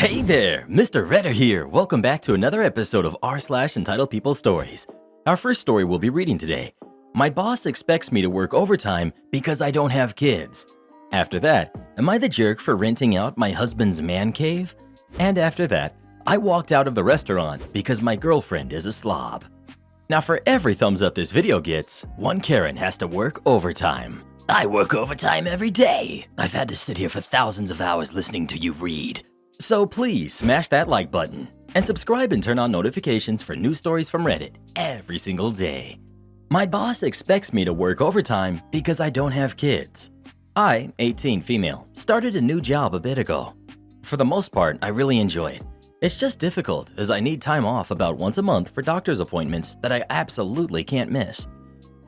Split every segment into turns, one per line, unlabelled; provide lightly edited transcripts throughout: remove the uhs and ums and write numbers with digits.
Hey there, Mr. Redder here. Welcome back to another episode of r/entitled People Stories. Our first story we'll be reading today. My boss expects me to work overtime because I don't have kids. After that, am I the jerk for renting out my husband's man cave? And after that, I walked out of the restaurant because my girlfriend is a slob. Now for every thumbs up this video gets, one Karen has to work overtime. I work overtime every day. I've had to sit here for thousands of hours listening to you read. So please smash that like button and subscribe and turn on notifications for new stories from Reddit every single day. My boss expects me to work overtime because I don't have kids. I, 18 female, started a new job a bit ago. For the most part, I really enjoy it. It's just difficult as I need time off about once a month for doctor's appointments that I absolutely can't miss.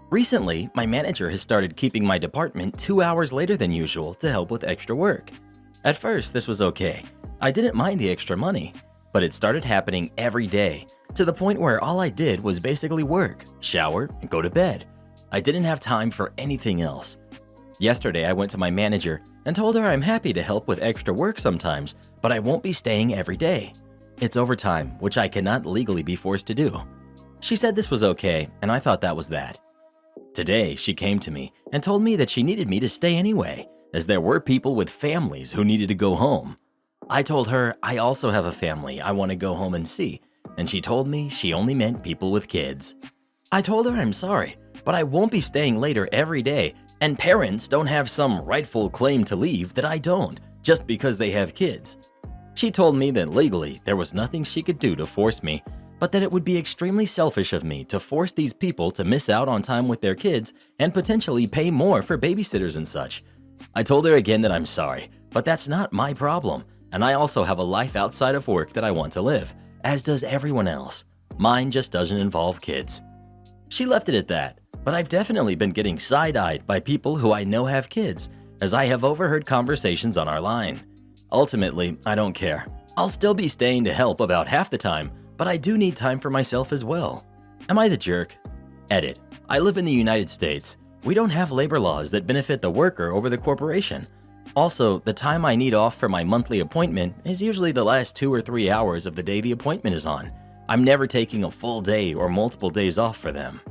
Recently, my manager has started keeping my department 2 hours later than usual to help with extra work. At first, this was okay. I didn't mind the extra money, but it started happening every day to the point where all I did was basically work, shower, and go to bed. I didn't have time for anything else. Yesterday, I went to my manager and told her I'm happy to help with extra work sometimes, but I won't be staying every day. It's overtime, which I cannot legally be forced to do. She said this was okay, and I thought that was that. Today, she came to me and told me that she needed me to stay anyway, as there were people with families who needed to go home. I told her I also have a family I want to go home and see, and she told me she only meant people with kids. I told her I'm sorry, but I won't be staying later every day, and parents don't have some rightful claim to leave that I don't, just because they have kids. She told me that legally there was nothing she could do to force me, but that it would be extremely selfish of me to force these people to miss out on time with their kids and potentially pay more for babysitters and such. I told her again that I'm sorry, but that's not my problem. And I also have a life outside of work that I want to live, as does everyone else. Mine just doesn't involve kids. She left it at that, but I've definitely been getting side-eyed by people who I know have kids, as I have overheard conversations on our line. Ultimately, I don't care. I'll still be staying to help about half the time, but I do need time for myself as well. Am I the jerk? Edit. I live in the United States. We don't have labor laws that benefit the worker over the corporation. Also, the time I need off for my monthly appointment is usually the last 2 or 3 hours of the day the appointment is on. I'm never taking a full day or multiple days off for them.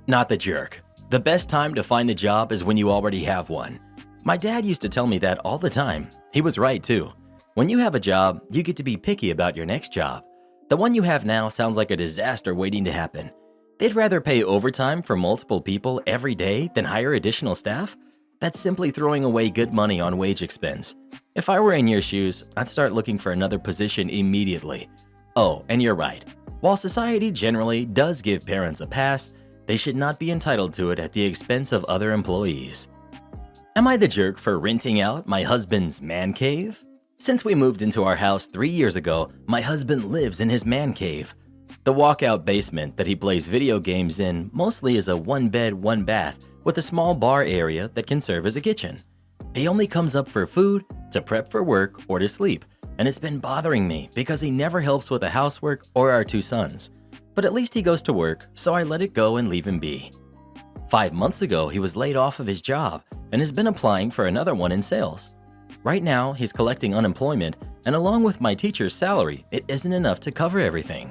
Not the jerk. The best time to find a job is when you already have one. My dad used to tell me that all the time. He was right too. When you have a job, you get to be picky about your next job. The one you have now sounds like a disaster waiting to happen. They'd rather pay overtime for multiple people every day than hire additional staff? That's simply throwing away good money on wage expense. If I were in your shoes, I'd start looking for another position immediately. Oh, and you're right. While society generally does give parents a pass, they should not be entitled to it at the expense of other employees. Am I the jerk for renting out my husband's man cave? Since we moved into our house 3 years ago, my husband lives in his man cave. The walkout basement that he plays video games in mostly is a 1-bed, 1-bath with a small bar area that can serve as a kitchen. He only comes up for food, to prep for work, or to sleep, and it's been bothering me because he never helps with the housework or our 2 sons. But at least he goes to work, so I let it go and leave him be. 5 months ago, he was laid off of his job and has been applying for another one in sales. Right now, he's collecting unemployment, and along with my teacher's salary, it isn't enough to cover everything.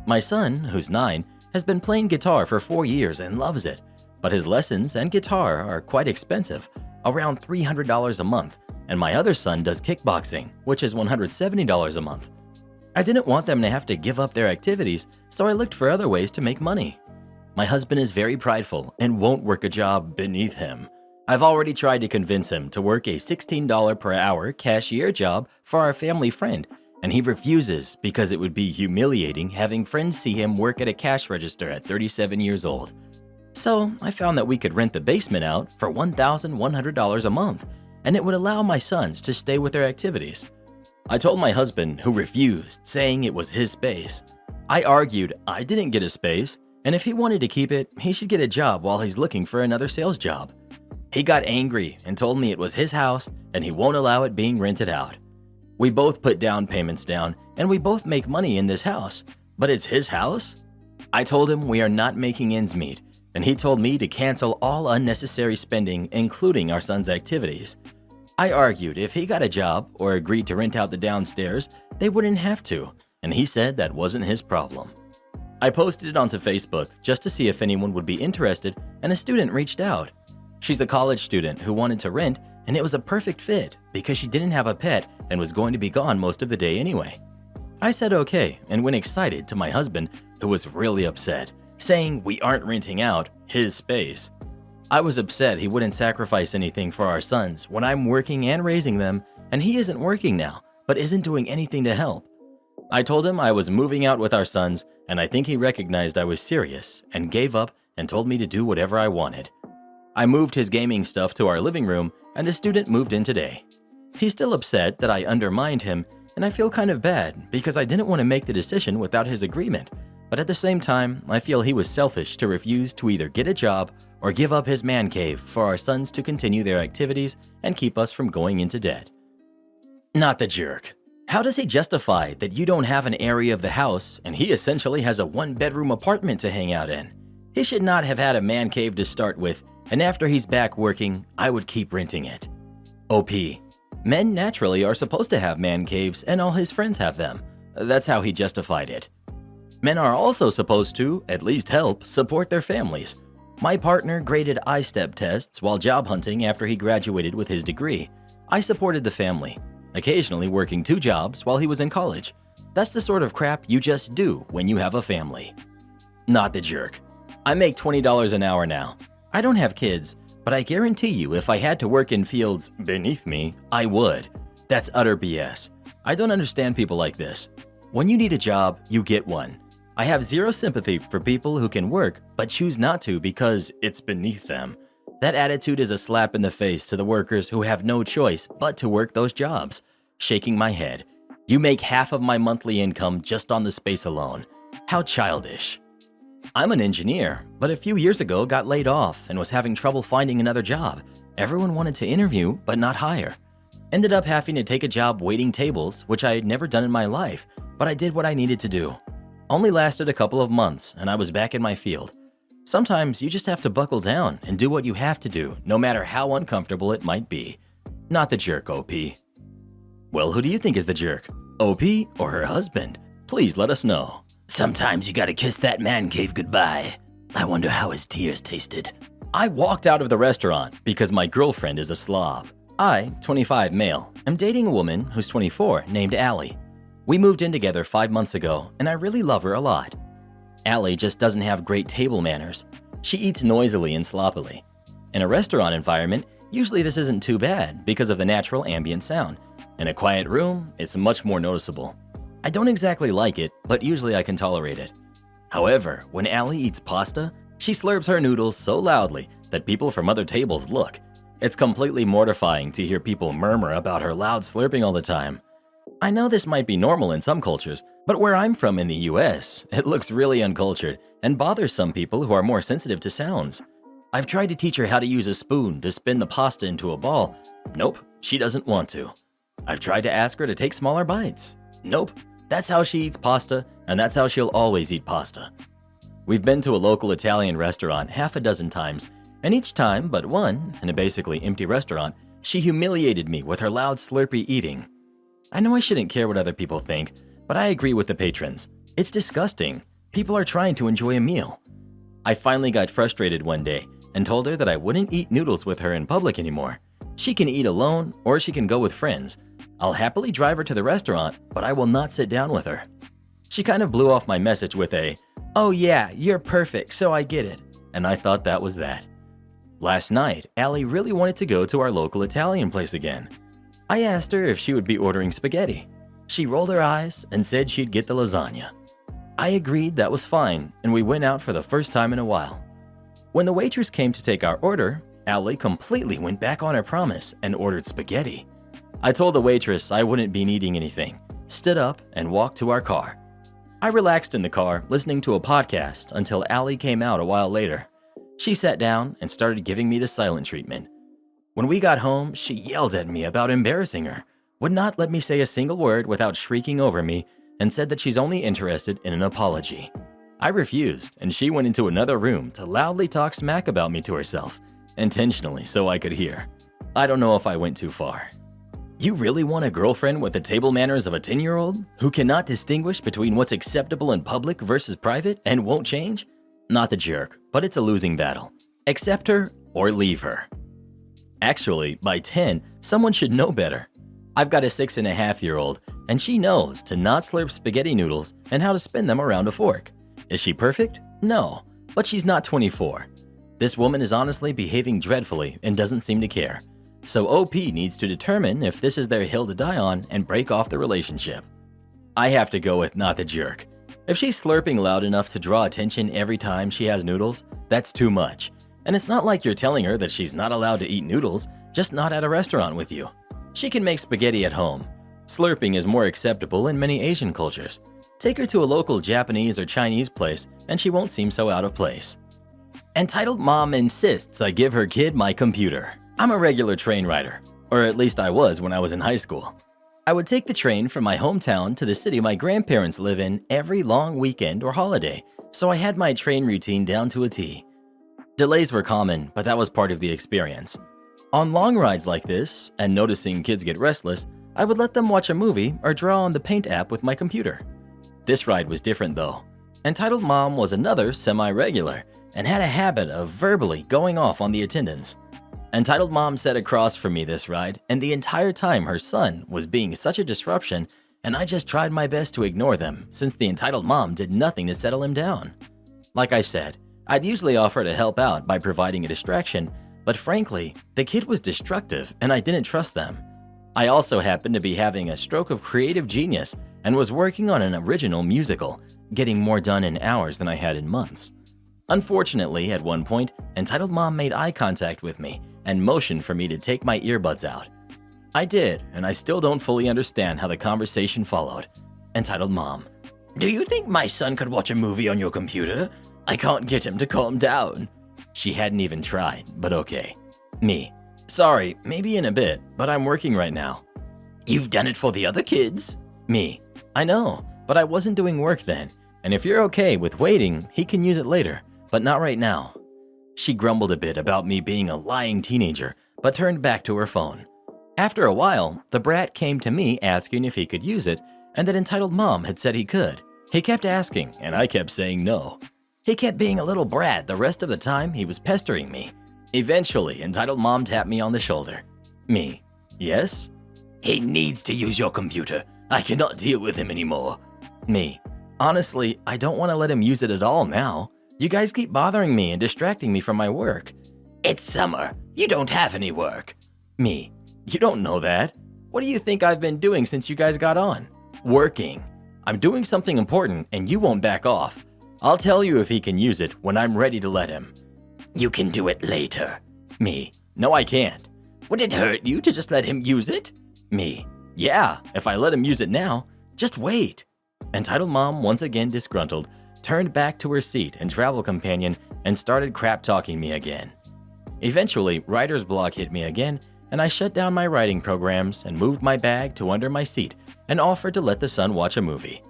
My son, who's 9, has been playing guitar for 4 years and loves it. But his lessons and guitar are quite expensive, around $300 a month, and my other son does kickboxing, which is $170 a month. I didn't want them to have to give up their activities, so I looked for other ways to make money. My husband is very prideful and won't work a job beneath him. I've already tried to convince him to work a $16 per hour cashier job for our family friend, and he refuses because it would be humiliating having friends see him work at a cash register at 37 years old. So I found that we could rent the basement out for $1,100 a month, and it would allow my sons to stay with their activities. I told my husband, who refused, saying it was his space. I argued I didn't get a space, and if he wanted to keep it, he should get a job while he's looking for another sales job. He got angry and told me it was his house and he won't allow it being rented out. We both put down payments down, and we both make money in this house, but it's his house? I told him we are not making ends meet, and he told me to cancel all unnecessary spending, including our son's activities. I argued if he got a job or agreed to rent out the downstairs, they wouldn't have to, and he said that wasn't his problem. I posted it onto Facebook just to see if anyone would be interested, and a student reached out. She's a college student who wanted to rent, and it was a perfect fit because she didn't have a pet and was going to be gone most of the day anyway. I said okay and went excited to my husband, who was really upset, saying we aren't renting out his space. I was upset he wouldn't sacrifice anything for our sons when I'm working and raising them, and he isn't working now, but isn't doing anything to help. I told him I was moving out with our sons, and I think he recognized I was serious and gave up and told me to do whatever I wanted. I moved his gaming stuff to our living room, and the student moved in today. He's still upset that I undermined him, and I feel kind of bad because I didn't want to make the decision without his agreement, but at the same time, I feel he was selfish to refuse to either get a job or give up his man cave for our sons to continue their activities and keep us from going into debt. Not the jerk. How does he justify that you don't have an area of the house and he essentially has a one-bedroom apartment to hang out in? He should not have had a man cave to start with, and after he's back working, I would keep renting it. OP. Men naturally are supposed to have man caves and all his friends have them. That's how he justified it. Men are also supposed to, at least help, support their families. My partner graded I-step tests while job hunting after he graduated with his degree. I supported the family, occasionally working 2 jobs while he was in college. That's the sort of crap you just do when you have a family. Not the jerk. I make $20 an hour now. I don't have kids, but I guarantee you if I had to work in fields beneath me, I would. That's utter BS. I don't understand people like this. When you need a job, you get one. I have zero sympathy for people who can work but choose not to because it's beneath them. That attitude is a slap in the face to the workers who have no choice but to work those jobs. Shaking my head. You make half of my monthly income just on the space alone. How childish. I'm an engineer, but a few years ago got laid off and was having trouble finding another job. Everyone wanted to interview but not hire. Ended up having to take a job waiting tables, which I had never done in my life, but I did what I needed to do. Only lasted a couple of months and I was back in my field. Sometimes you just have to buckle down and do what you have to do, no matter how uncomfortable it might be. Not the jerk, OP. Well, who do you think is the jerk? OP or her husband? Please let us know. Sometimes you gotta kiss that man cave goodbye. I wonder how his tears tasted. I walked out of the restaurant because my girlfriend is a slob. I, 25 male, am dating a woman who's 24 named Allie. We moved in together 5 months ago, and I really love her a lot. Allie just doesn't have great table manners. She eats noisily and sloppily. In a restaurant environment, usually this isn't too bad because of the natural ambient sound. In a quiet room, it's much more noticeable. I don't exactly like it, but usually I can tolerate it. However, when Allie eats pasta, she slurps her noodles so loudly that people from other tables look. It's completely mortifying to hear people murmur about her loud slurping all the time. I know this might be normal in some cultures, but where I'm from in the US, it looks really uncultured and bothers some people who are more sensitive to sounds. I've tried to teach her how to use a spoon to spin the pasta into a ball. Nope, she doesn't want to. I've tried to ask her to take smaller bites. Nope, that's how she eats pasta, and that's how she'll always eat pasta. We've been to a local Italian restaurant half a dozen times, and each time but one, in a basically empty restaurant, she humiliated me with her loud slurpy eating. I know I shouldn't care what other people think, but I agree with the patrons. It's disgusting. People are trying to enjoy a meal. I finally got frustrated one day and told her that I wouldn't eat noodles with her in public anymore. She can eat alone or she can go with friends. I'll happily drive her to the restaurant, but I will not sit down with her. She kind of blew off my message with a, "Oh yeah, you're perfect, so I get it." And I thought that was that. Last night, Allie really wanted to go to our local Italian place again. I asked her if she would be ordering spaghetti. She rolled her eyes and said she'd get the lasagna. I agreed that was fine, and we went out for the first time in a while. When the waitress came to take our order, Allie completely went back on her promise and ordered spaghetti. I told the waitress I wouldn't be needing anything, stood up, and walked to our car. I relaxed in the car, listening to a podcast until Allie came out a while later. She sat down and started giving me the silent treatment. When we got home, she yelled at me about embarrassing her, would not let me say a single word without shrieking over me, and said that she's only interested in an apology. I refused, and she went into another room to loudly talk smack about me to herself, intentionally so I could hear. I don't know if I went too far. You really want a girlfriend with the table manners of a 10-year-old who cannot distinguish between what's acceptable in public versus private and won't change? Not the jerk, but it's a losing battle. Accept her or leave her. Actually, by 10, someone should know better. I've got a 6.5-year-old, and she knows to not slurp spaghetti noodles and how to spin them around a fork. Is she perfect? No, but she's not 24. This woman is honestly behaving dreadfully and doesn't seem to care. So OP needs to determine if this is their hill to die on and break off the relationship. I have to go with not the jerk. If she's slurping loud enough to draw attention every time she has noodles, that's too much. And it's not like you're telling her that she's not allowed to eat noodles, just not at a restaurant with you. She can make spaghetti at home. Slurping is more acceptable in many Asian cultures. Take her to a local Japanese or Chinese place and she won't seem so out of place. Entitled mom insists I give her kid my computer. I'm a regular train rider, or at least I was when I was in high school. I would take the train from my hometown to the city my grandparents live in every long weekend or holiday, so I had my train routine down to a T. Delays were common, but that was part of the experience. On long rides like this, and noticing kids get restless, I would let them watch a movie or draw on the Paint app with my computer. This ride was different though. Entitled mom was another semi-regular and had a habit of verbally going off on the attendants. Entitled mom sat across from me this ride, and the entire time her son was being such a disruption, and I just tried my best to ignore them since the entitled mom did nothing to settle him down. Like I said, I'd usually offer to help out by providing a distraction, but frankly, the kid was destructive and I didn't trust them. I also happened to be having a stroke of creative genius and was working on an original musical, getting more done in hours than I had in months. Unfortunately, at one point, entitled mom made eye contact with me and motioned for me to take my earbuds out. I did, and I still don't fully understand how the conversation followed. Entitled mom: "Do you think my son could watch a movie on your computer? I can't get him to calm down." She hadn't even tried, but okay. Me: "Sorry, maybe in a bit, but I'm working right now." "You've done it for the other kids." Me: "I know, but I wasn't doing work then, and if you're okay with waiting, he can use it later, but not right now." She grumbled a bit about me being a lying teenager, but turned back to her phone. After a while, the brat came to me asking if he could use it, and that entitled mom had said he could. He kept asking, and I kept saying no. He kept being a little brat the rest of the time he was pestering me. Eventually, entitled mom tapped me on the shoulder. Me: "Yes?" "He needs to use your computer. I cannot deal with him anymore." Me: "Honestly, I don't want to let him use it at all now. You guys keep bothering me and distracting me from my work." "It's summer. You don't have any work." Me: "You don't know that. What do you think I've been doing since you guys got on?" "Working. I'm doing something important and you won't back off. I'll tell you if he can use it when I'm ready to let him." "You can do it later." Me: "No, I can't." "Would it hurt you to just let him use it?" Me: "Yeah, if I let him use it now. Just wait." Entitled mom, once again disgruntled, turned back to her seat and travel companion and started crap-talking me again. Eventually, writer's block hit me again, and I shut down my writing programs and moved my bag to under my seat and offered to let the son watch a movie.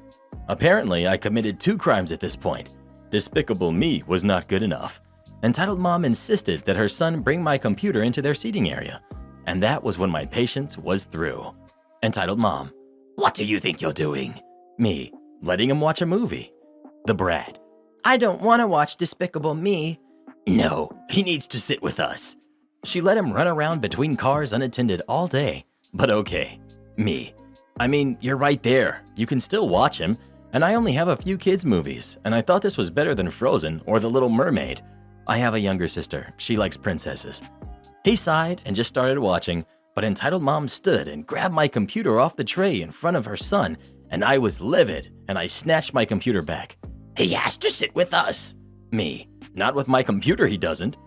Apparently, I committed 2 crimes at this point. Despicable me was not good enough. Entitled mom insisted that her son bring my computer into their seating area, and that was when my patience was through. Entitled mom: "What do you think you're doing?" Me: "Letting him watch a movie." The brat: "I don't want to watch Despicable Me." "No, he needs to sit with us." She let him run around between cars unattended all day, but okay. Me: "I mean, you're right there. You can still watch him, and I only have a few kids' movies, and I thought this was better than Frozen or The Little Mermaid. I have a younger sister. She likes princesses." He sighed and just started watching, but entitled mom stood and grabbed my computer off the tray in front of her son, and I was livid, and I snatched my computer back. "He has to sit with us." Me: "Not with my computer, he doesn't."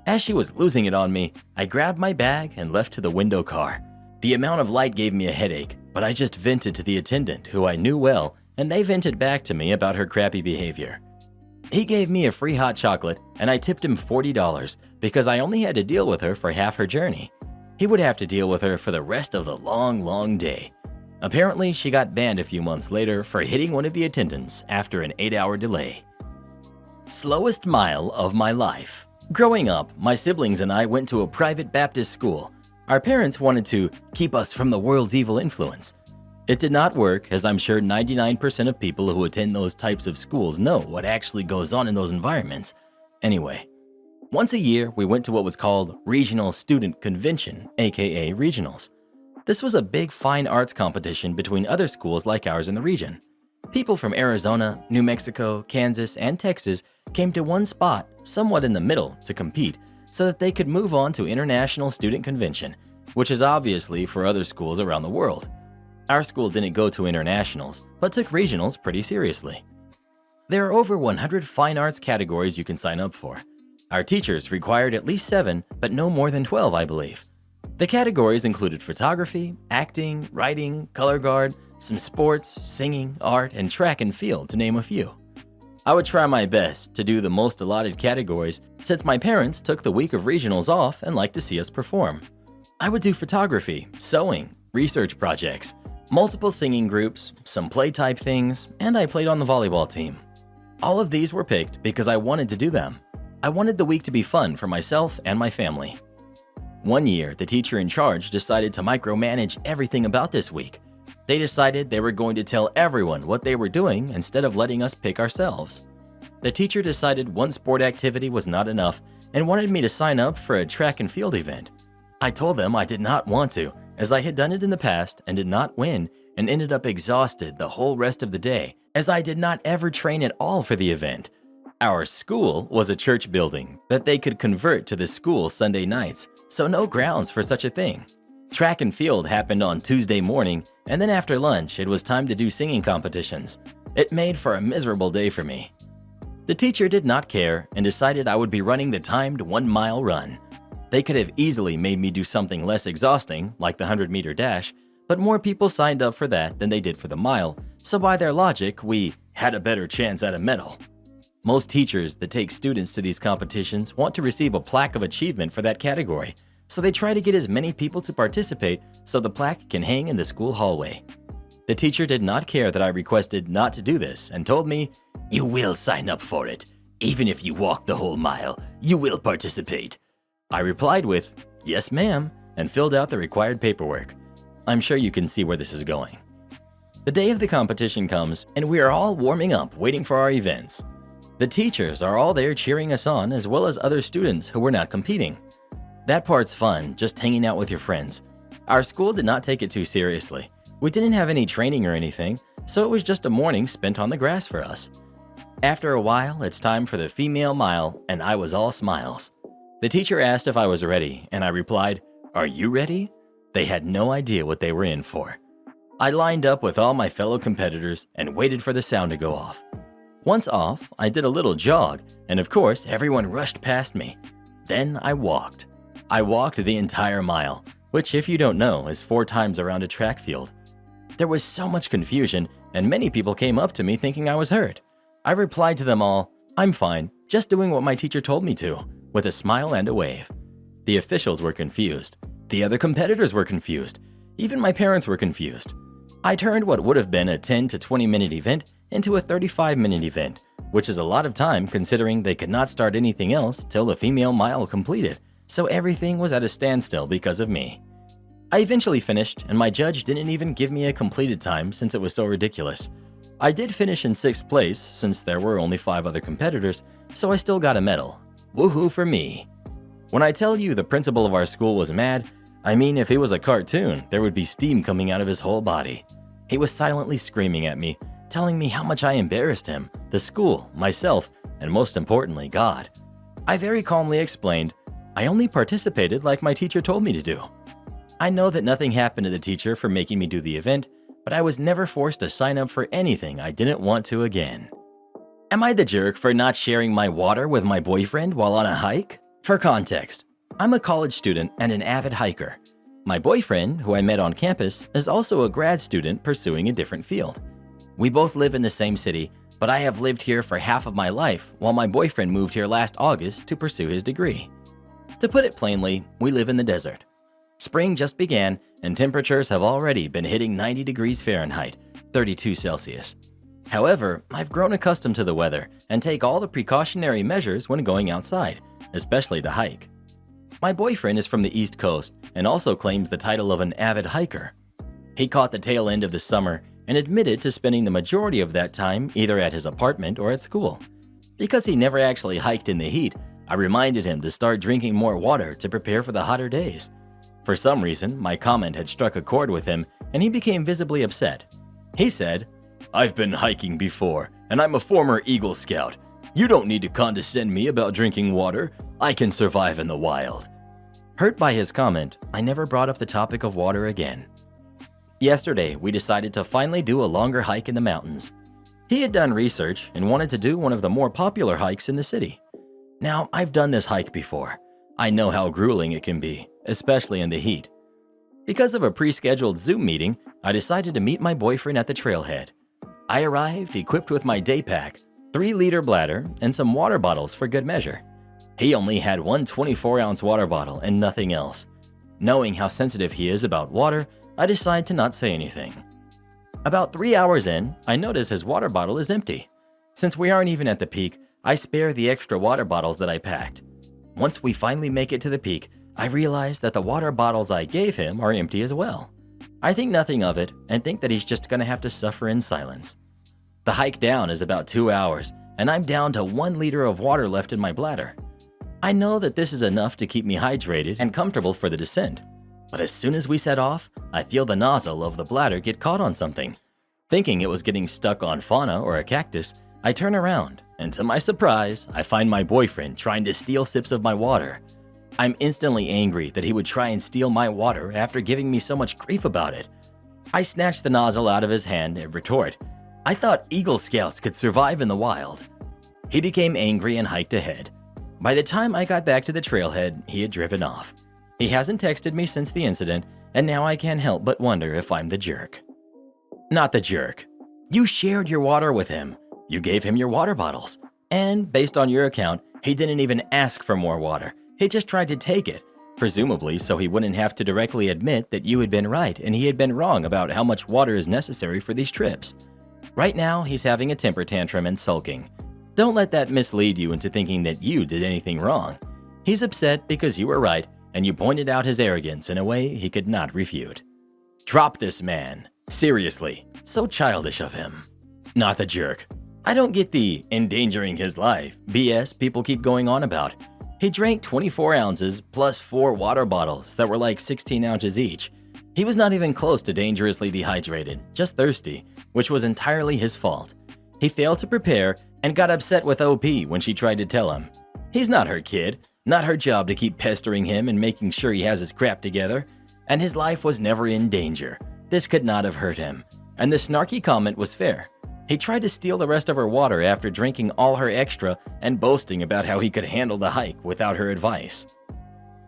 As she was losing it on me, I grabbed my bag and left to the window car. The amount of light gave me a headache, but I just vented to the attendant, who I knew well, and they vented back to me about her crappy behavior. He gave me a free hot chocolate, and I tipped him $40 because I only had to deal with her for half her journey. He would have to deal with her for the rest of the long day. Apparently, she got banned a few months later for hitting one of the attendants after an 8-hour delay. Slowest mile of my life. Growing up, my siblings and I went to a private Baptist school. Our parents wanted to keep us from the world's evil influence. It did not work, as I'm sure 99% of people who attend those types of schools know what actually goes on in those environments. Anyway, once a year, we went to what was called Regional Student Convention, aka Regionals. This was a big fine arts competition between other schools like ours in the region. People from Arizona, New Mexico, Kansas, and Texas came to one spot, somewhat in the middle, to compete so that they could move on to International Student Convention, which is obviously for other schools around the world. Our school didn't go to internationals, but took regionals pretty seriously. There are over 100 fine arts categories you can sign up for. Our teachers required at least 7, but no more than 12, I believe. The categories included photography, acting, writing, color guard, some sports, singing, art, and track and field, to name a few. I would try my best to do the most allotted categories since my parents took the week of regionals off and liked to see us perform. I would do photography, sewing, research projects, multiple singing groups, some play-type things, and I played on the volleyball team. All of these were picked because I wanted to do them. I wanted the week to be fun for myself and my family. One year, the teacher in charge decided to micromanage everything about this week. They decided they were going to tell everyone what they were doing instead of letting us pick ourselves. The teacher decided one sport activity was not enough and wanted me to sign up for a track and field event. I told them I did not want to, as I had done it in the past and did not win and ended up exhausted the whole rest of the day, as I did not ever train at all for the event. Our school was a church building that they could convert to the school Sunday nights, so no grounds for such a thing. Track and field happened on Tuesday morning, and then after lunch it was time to do singing competitions. It made for a miserable day for me. The teacher did not care and decided I would be running the timed 1-mile run. They could have easily made me do something less exhausting, like the 100-meter dash, but more people signed up for that than they did for the mile, so by their logic, we had a better chance at a medal. Most teachers that take students to these competitions want to receive a plaque of achievement for that category, so they try to get as many people to participate so the plaque can hang in the school hallway. The teacher did not care that I requested not to do this and told me, "You will sign up for it. Even if you walk the whole mile, you will participate." I replied with, "Yes, ma'am," and filled out the required paperwork. I'm sure you can see where this is going. The day of the competition comes, and we are all warming up, waiting for our events. The teachers are all there cheering us on, as well as other students who were not competing. That part's fun, just hanging out with your friends. Our school did not take it too seriously. We didn't have any training or anything, so it was just a morning spent on the grass for us. After a while, it's time for the female mile, and I was all smiles. The teacher asked if I was ready, and I replied, "Are you ready?" They had no idea what they were in for. I lined up with all my fellow competitors and waited for the sound to go off. Once off, I did a little jog, and of course, everyone rushed past me. Then I walked. I walked the entire mile, which, if you don't know, is 4 times around a track field. There was so much confusion, and many people came up to me thinking I was hurt. I replied to them all, "I'm fine, just doing what my teacher told me to," with a smile and a wave. The officials were confused. The other competitors were confused. Even my parents were confused. I turned what would have been a 10 to 20-minute event into a 35-minute event, which is a lot of time considering they could not start anything else till the female mile completed, so everything was at a standstill because of me. I eventually finished, and my judge didn't even give me a completed time since it was so ridiculous. I did finish in 6th place since there were only 5 other competitors, so I still got a medal. Woohoo for me. When I tell you the principal of our school was mad, I mean if it was a cartoon, there would be steam coming out of his whole body. He was silently screaming at me, telling me how much I embarrassed him, the school, myself, and most importantly, God. I very calmly explained, I only participated like my teacher told me to do. I know that nothing happened to the teacher for making me do the event, but I was never forced to sign up for anything I didn't want to again. Am I the jerk for not sharing my water with my boyfriend while on a hike? For context, I'm a college student and an avid hiker. My boyfriend, who I met on campus, is also a grad student pursuing a different field. We both live in the same city, but I have lived here for half of my life while my boyfriend moved here last August to pursue his degree. To put it plainly, we live in the desert. Spring just began and temperatures have already been hitting 90 degrees Fahrenheit, 32 Celsius. However, I've grown accustomed to the weather and take all the precautionary measures when going outside, especially to hike. My boyfriend is from the East Coast and also claims the title of an avid hiker. He caught the tail end of the summer and admitted to spending the majority of that time either at his apartment or at school. Because he never actually hiked in the heat, I reminded him to start drinking more water to prepare for the hotter days. For some reason, my comment had struck a chord with him and he became visibly upset. He said, "I've been hiking before and I'm a former Eagle Scout. You don't need to condescend me about drinking water. I can survive in the wild." Hurt by his comment, I never brought up the topic of water again. Yesterday, we decided to finally do a longer hike in the mountains. He had done research and wanted to do one of the more popular hikes in the city. Now, I've done this hike before. I know how grueling it can be, especially in the heat. Because of a pre-scheduled Zoom meeting, I decided to meet my boyfriend at the trailhead. I arrived equipped with my day pack, 3-liter bladder, and some water bottles for good measure. He only had one 24-ounce water bottle and nothing else. Knowing how sensitive he is about water, I decided to not say anything. About 3 hours in, I notice his water bottle is empty. Since we aren't even at the peak, I spare the extra water bottles that I packed. Once we finally make it to the peak, I realize that the water bottles I gave him are empty as well. I think nothing of it and think that he's just gonna have to suffer in silence. The hike down is about 2 hours, and I'm down to 1 liter of water left in my bladder. I know that this is enough to keep me hydrated and comfortable for the descent. But as soon as we set off, I feel the nozzle of the bladder get caught on something. Thinking it was getting stuck on fauna or a cactus, I turn around, and to my surprise, I find my boyfriend trying to steal sips of my water. I'm instantly angry that he would try and steal my water after giving me so much grief about it. I snatch the nozzle out of his hand and retort, "I thought Eagle Scouts could survive in the wild." He became angry and hiked ahead. By the time I got back to the trailhead, he had driven off. He hasn't texted me since the incident, and now I can't help but wonder if I'm the jerk. Not the jerk. You shared your water with him. You gave him your water bottles. And based on your account, he didn't even ask for more water. He just tried to take it, presumably so he wouldn't have to directly admit that you had been right and he had been wrong about how much water is necessary for these trips. Right now, he's having a temper tantrum and sulking. Don't let that mislead you into thinking that you did anything wrong. He's upset because you were right and you pointed out his arrogance in a way he could not refute. Drop this man. Seriously, so childish of him. Not the jerk. I don't get the endangering his life BS people keep going on about. He drank 24 ounces plus 4 water bottles that were like 16 ounces each. He was not even close to dangerously dehydrated, just thirsty, which was entirely his fault. He failed to prepare and got upset with OP when she tried to tell him. He's not her kid, not her job to keep pestering him and making sure he has his crap together, and his life was never in danger. This could not have hurt him, and the snarky comment was fair. He tried to steal the rest of her water after drinking all her extra and boasting about how he could handle the hike without her advice.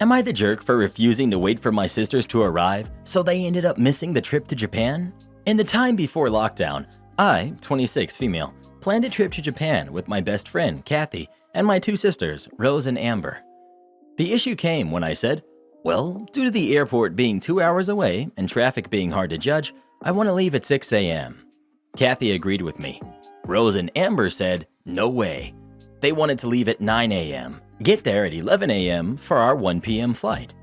Am I the jerk for refusing to wait for my sisters to arrive, so they ended up missing the trip to Japan? In the time before lockdown, I, 26 female, planned a trip to Japan with my best friend, Kathy, and my 2 sisters, Rose and Amber. The issue came when I said, well, due to the airport being 2 hours away and traffic being hard to judge, I want to leave at 6 a.m. Kathy agreed with me. Rose and Amber said, no way. They wanted to leave at 9 a.m., get there at 11 a.m. for our 1 p.m. flight.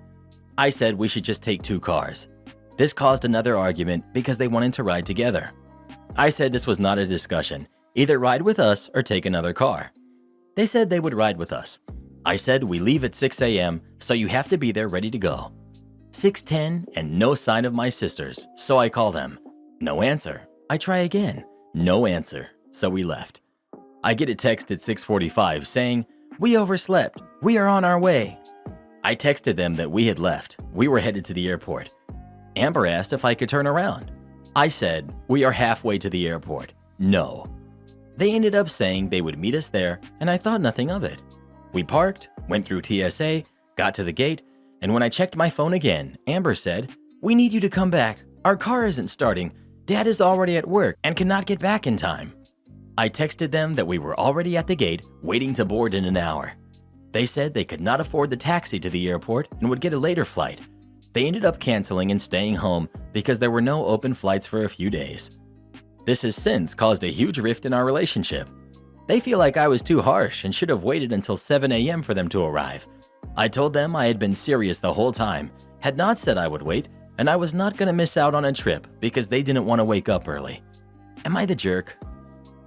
I said we should just take 2 cars. This caused another argument because they wanted to ride together. I said this was not a discussion, either ride with us or take another car. They said they would ride with us. I said we leave at 6 a.m., so you have to be there ready to go. 6:10 and no sign of my sisters, so I call them. No answer. I try again. No answer, so we left. I get a text at 6:45 saying, we overslept. We are on our way. I texted them that we had left. We were headed to the airport. Amber asked if I could turn around. I said, we are halfway to the airport. No. They ended up saying they would meet us there, and I thought nothing of it. We parked, went through TSA, got to the gate, and when I checked my phone again, Amber said, we need you to come back. Our car isn't starting. Dad is already at work and cannot get back in time. I texted them that we were already at the gate, waiting to board in an hour. They said they could not afford the taxi to the airport and would get a later flight. They ended up canceling and staying home because there were no open flights for a few days. This has since caused a huge rift in our relationship. They feel like I was too harsh and should have waited until 7 a.m. for them to arrive. I told them I had been serious the whole time, had not said I would wait, and I was not going to miss out on a trip because they didn't want to wake up early. Am I the jerk?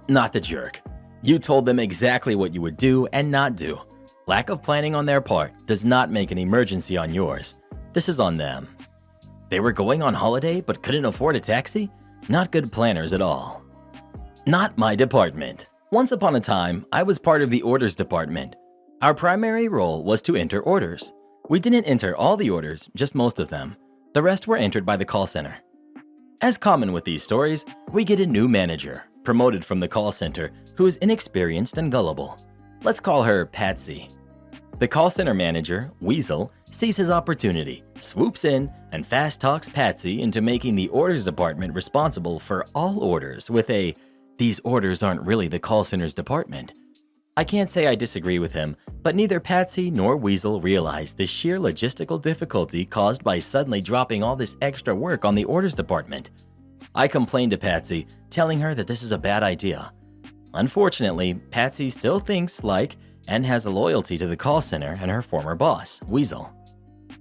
Not the jerk. You told them exactly what you would do and not do. Lack of planning on their part does not make an emergency on yours. This is on them. They were going on holiday but couldn't afford a taxi? Not good planners at all. Not my department. Once upon a time, I was part of the orders department. Our primary role was to enter orders. We didn't enter all the orders, just most of them. The rest were entered by the call center. As common with these stories, we get a new manager, promoted from the call center, who is inexperienced and gullible. Let's call her Patsy. The call center manager, Weasel, sees his opportunity, swoops in, and fast talks Patsy into making the orders department responsible for all orders with a, "These orders aren't really the call center's department." I can't say I disagree with him, but neither Patsy nor Weasel realize the sheer logistical difficulty caused by suddenly dropping all this extra work on the orders department. I complained to Patsy, telling her that this is a bad idea. Unfortunately, Patsy still thinks like and has a loyalty to the call center and her former boss, Weasel.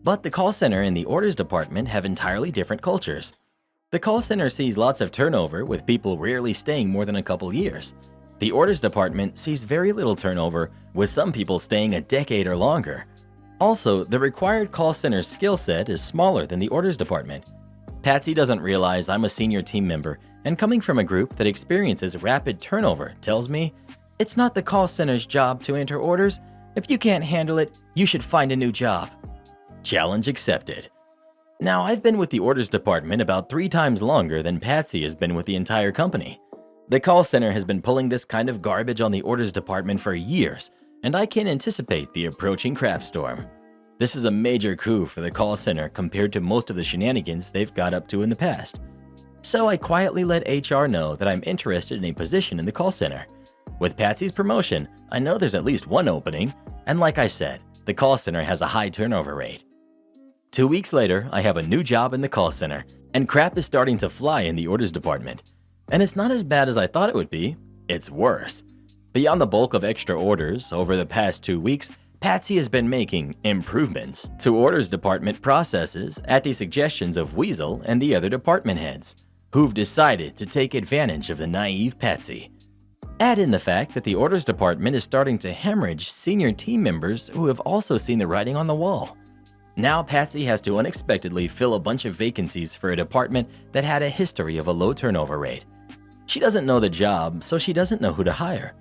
But the call center and the orders department have entirely different cultures. The call center sees lots of turnover, with people rarely staying more than a couple years. The orders department sees very little turnover, with some people staying a decade or longer. Also, the required call center skill set is smaller than the orders department. Patsy doesn't realize I'm a senior team member, and coming from a group that experiences rapid turnover tells me, it's not the call center's job to enter orders. If you can't handle it, you should find a new job. Challenge accepted. Now, I've been with the orders department about 3 times longer than Patsy has been with the entire company. The call center has been pulling this kind of garbage on the orders department for years, and I can anticipate the approaching crap storm. This is a major coup for the call center compared to most of the shenanigans they've got up to in the past. So I quietly let HR know that I'm interested in a position in the call center. With Patsy's promotion, I know there's at least one opening, and like I said, the call center has a high turnover rate. 2 weeks later, I have a new job in the call center, and crap is starting to fly in the orders department. And it's not as bad as I thought it would be, it's worse. Beyond the bulk of extra orders, over the past 2 weeks, Patsy has been making improvements to orders department processes at the suggestions of Weasel and the other department heads, who've decided to take advantage of the naive Patsy. Add in the fact that the orders department is starting to hemorrhage senior team members who have also seen the writing on the wall. Now Patsy has to unexpectedly fill a bunch of vacancies for a department that had a history of a low turnover rate. She doesn't know the job, so she doesn't know who to hire.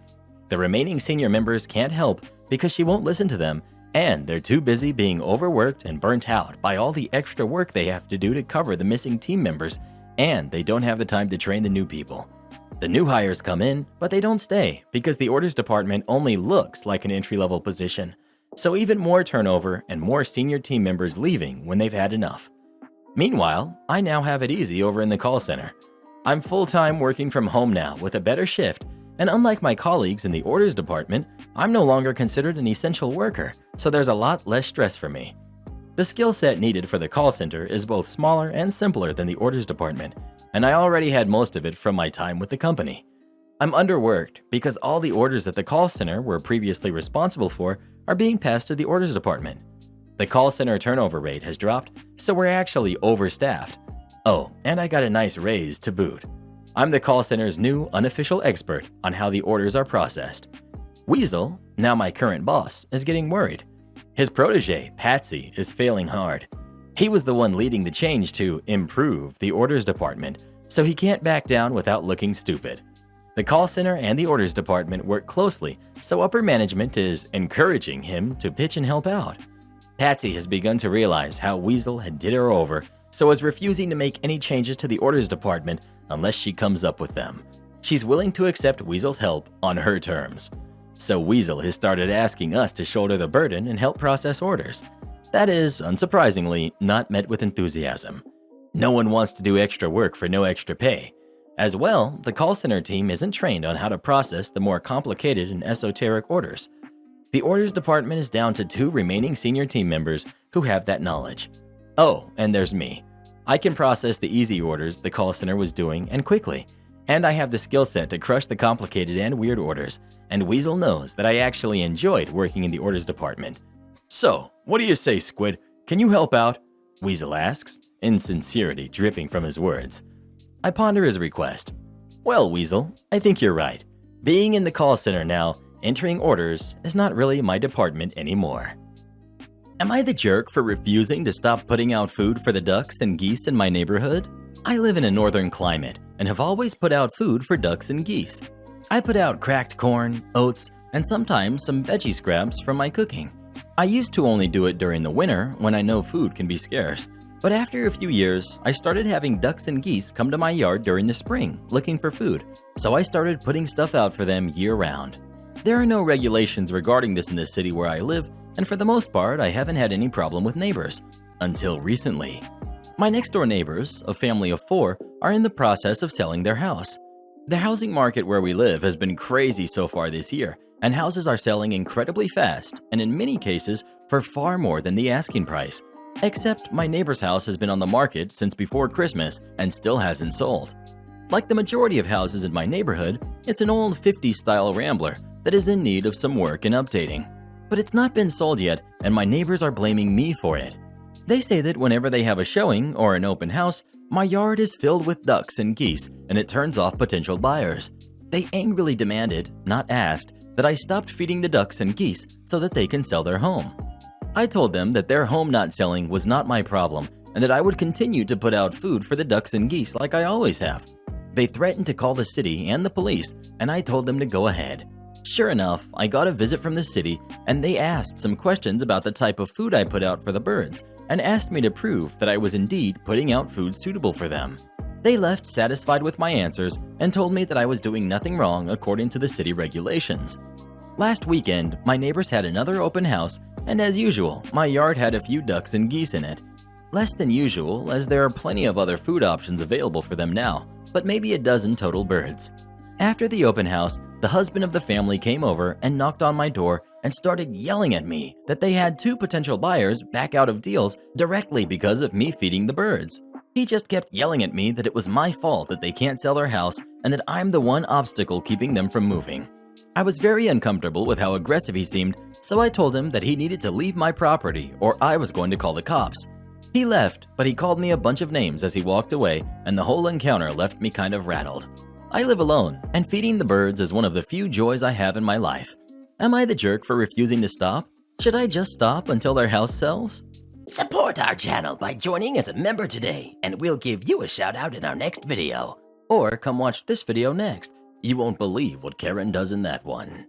The remaining senior members can't help because she won't listen to them, and they're too busy being overworked and burnt out by all the extra work they have to do to cover the missing team members, and they don't have the time to train the new people. The new hires come in, but they don't stay because the orders department only looks like an entry-level position. So even more turnover and more senior team members leaving when they've had enough. Meanwhile, I now have it easy over in the call center. I'm full-time working from home now with a better shift, and unlike my colleagues in the orders department, I'm no longer considered an essential worker, so there's a lot less stress for me. The skill set needed for the call center is both smaller and simpler than the orders department, and I already had most of it from my time with the company. I'm underworked because all the orders that the call center were previously responsible for are being passed to the orders department. The call center turnover rate has dropped, so we're actually overstaffed. Oh, and I got a nice raise to boot. I'm the call center's new unofficial expert on how the orders are processed. Weasel, now my current boss, is getting worried. His protege, Patsy, is failing hard. He was the one leading the change to improve the orders department, so he can't back down without looking stupid. The call center and the orders department work closely, so upper management is encouraging him to pitch and help out. Patsy has begun to realize how Weasel had did her over, so is refusing to make any changes to the orders department unless she comes up with them. She's willing to accept Weasel's help on her terms. So Weasel has started asking us to shoulder the burden and help process orders. That is, unsurprisingly, not met with enthusiasm. No one wants to do extra work for no extra pay. As well, the call center team isn't trained on how to process the more complicated and esoteric orders. The orders department is down to 2 remaining senior team members who have that knowledge. Oh, and there's me. I can process the easy orders the call center was doing and quickly, and I have the skill set to crush the complicated and weird orders, and Weasel knows that I actually enjoyed working in the orders department. "So, what do you say, Squid? Can you help out?" Weasel asks, insincerity dripping from his words. I ponder his request. "Well, Weasel, I think you're right. Being in the call center now, entering orders, is not really my department anymore." Am I the jerk for refusing to stop putting out food for the ducks and geese in my neighborhood? I live in a northern climate and have always put out food for ducks and geese. I put out cracked corn, oats, and sometimes some veggie scraps from my cooking. I used to only do it during the winter when I know food can be scarce. But after a few years, I started having ducks and geese come to my yard during the spring looking for food, so I started putting stuff out for them year-round. There are no regulations regarding this in the city where I live, and for the most part, I haven't had any problem with neighbors. Until recently. My next-door neighbors, a family of 4, are in the process of selling their house. The housing market where we live has been crazy so far this year, and houses are selling incredibly fast, and in many cases, for far more than the asking price. Except my neighbor's house has been on the market since before Christmas and still hasn't sold. Like the majority of houses in my neighborhood, it's an old 50s-style rambler that is in need of some work and updating. But it's not been sold yet, and my neighbors are blaming me for it. They say that whenever they have a showing or an open house, my yard is filled with ducks and geese, and it turns off potential buyers. They angrily demanded, not asked, that I stopped feeding the ducks and geese so that they can sell their home. I told them that their home not selling was not my problem and that I would continue to put out food for the ducks and geese like I always have. They threatened to call the city and the police, and I told them to go ahead. Sure enough, I got a visit from the city, and they asked some questions about the type of food I put out for the birds and asked me to prove that I was indeed putting out food suitable for them. They left satisfied with my answers and told me that I was doing nothing wrong according to the city regulations. Last weekend, my neighbors had another open house, and as usual, my yard had a few ducks and geese in it. Less than usual, as there are plenty of other food options available for them now, but maybe a dozen total birds. After the open house, the husband of the family came over and knocked on my door and started yelling at me that they had 2 potential buyers back out of deals directly because of me feeding the birds. He just kept yelling at me that it was my fault that they can't sell their house and that I'm the one obstacle keeping them from moving. I was very uncomfortable with how aggressive he seemed, so I told him that he needed to leave my property or I was going to call the cops. He left, but he called me a bunch of names as he walked away, and the whole encounter left me kind of rattled. I live alone, and feeding the birds is one of the few joys I have in my life. Am I the jerk for refusing to stop? Should I just stop until their house sells?
Support our channel by joining as a member today, and we'll give you a shout out in our next video.
Or come watch this video next. You won't believe what Karen does in that one.